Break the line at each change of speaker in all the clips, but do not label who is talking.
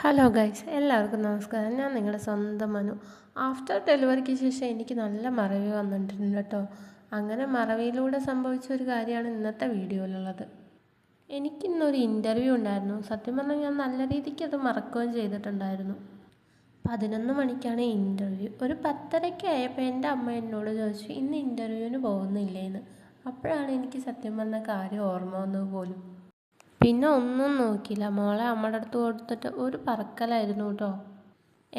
Hello guys, എല്ലാവർക്കും നമസ്കാരം. ഞാൻ നിങ്ങളുടെ സ്വന്തം മനു. ആഫ്റ്റർ ഡെലിവറിക്ക് ശേഷം എനിക്ക് നല്ല മറവി വന്നിട്ടുണ്ട് കേട്ടോ. അങ്ങനെ മറവിയിലൂടെ സംഭവിച്ച ഒരു കാര്യമാണ് ഇന്നത്തെ വീഡിയോയിലുള്ളത്. എനിക്കിന്നൊരു ഇൻ്റർവ്യൂ ഉണ്ടായിരുന്നു. സത്യം പറഞ്ഞാൽ ഞാൻ നല്ല രീതിക്ക് അത് മറക്കുകയും ചെയ്തിട്ടുണ്ടായിരുന്നു. 11 മണിക്കാണ് ഇൻ്റർവ്യൂ. ഒരു 10:30 ആയപ്പോൾ എൻ്റെ അമ്മ എന്നോട് ചോദിച്ചു, ഇന്ന് ഇൻ്റർവ്യൂവിന് പോകുന്നില്ലേന്ന്. അപ്പോഴാണ് എനിക്ക് സത്യം പറഞ്ഞ കാര്യം ഓർമ്മ വന്നത് പോലും. പിന്നെ ഒന്നും നോക്കിയില്ല, മോളെ അമ്മയുടെ അടുത്ത് കൊടുത്തിട്ട് ഒരു പറക്കലായിരുന്നു കേട്ടോ.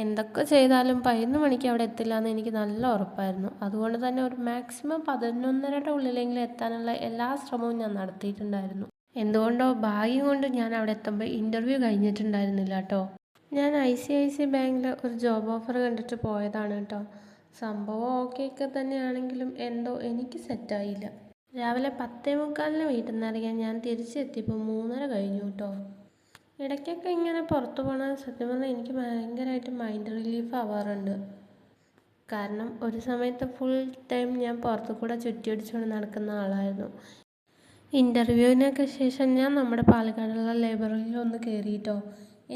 എന്തൊക്കെ ചെയ്താലും 11 മണിക്ക് അവിടെ എത്തില്ല എന്ന് എനിക്ക് നല്ല ഉറപ്പായിരുന്നു. അതുകൊണ്ട് തന്നെ ഒരു മാക്സിമം 11:30 ഉള്ളിലെങ്കിലും എത്താനുള്ള എല്ലാ ശ്രമവും ഞാൻ നടത്തിയിട്ടുണ്ടായിരുന്നു. എന്തുകൊണ്ടോ ഭാഗ്യം കൊണ്ട് ഞാൻ അവിടെ എത്തുമ്പോൾ ഇൻ്റർവ്യൂ കഴിഞ്ഞിട്ടുണ്ടായിരുന്നില്ല കേട്ടോ. ഞാൻ ICICI ബാങ്കിൽ ഒരു ജോബ് ഓഫർ കണ്ടിട്ട് പോയതാണ് കേട്ടോ. സംഭവം ഓക്കെ തന്നെയാണെങ്കിലും എന്തോ എനിക്ക് സെറ്റായില്ല. രാവിലെ 10:45 വീട്ടിൽ നിന്ന് ഇറങ്ങിയാൽ ഞാൻ തിരിച്ചെത്തിയപ്പോൾ 3:30 കഴിഞ്ഞു കേട്ടോ. ഇടയ്ക്കൊക്കെ ഇങ്ങനെ പുറത്തു പോകണ സത്യം പറഞ്ഞാൽ എനിക്ക് ഭയങ്കരമായിട്ട് മൈൻഡ് റിലീഫ് ആവാറുണ്ട്. കാരണം ഒരു സമയത്ത് ഫുൾ ടൈം ഞാൻ പുറത്തു കൂടെ ചുറ്റിയടിച്ചുകൊണ്ട് നടക്കുന്ന ആളായിരുന്നു. ഇൻ്റർവ്യൂവിനൊക്കെ ശേഷം ഞാൻ നമ്മുടെ പാലക്കാടുള്ള ലൈബ്രറിയിൽ ഒന്ന് കയറിയിട്ടോ.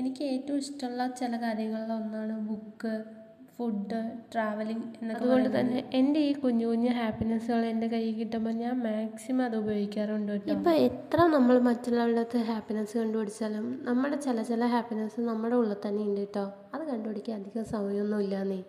എനിക്ക് ഏറ്റവും ഇഷ്ടമുള്ള ചില കാര്യങ്ങളിലൊന്നാണ് ബുക്ക്, ഫുഡ്, ട്രാവലിംഗ് എന്നൊക്കെ. അതുകൊണ്ട് തന്നെ എൻ്റെ ഈ കുഞ്ഞു കുഞ്ഞു ഹാപ്പിനെസ്സുകൾ എൻ്റെ കയ്യിൽ കിട്ടുമ്പോൾ ഞാൻ മാക്സിമം അത് ഉപയോഗിക്കാറുണ്ട് കേട്ടോ. ഇപ്പോൾ എത്ര നമ്മൾ മറ്റുള്ളവരുടെ ഹാപ്പിനെസ് കണ്ടുപിടിച്ചാലും നമ്മുടെ ചില ഹാപ്പിനെസ് നമ്മുടെ ഉള്ളിൽ തന്നെ ഉണ്ട് കേട്ടോ. അത് കണ്ടുപിടിക്കാൻ അധികം സമയമൊന്നും ഇല്ലാന്നേ.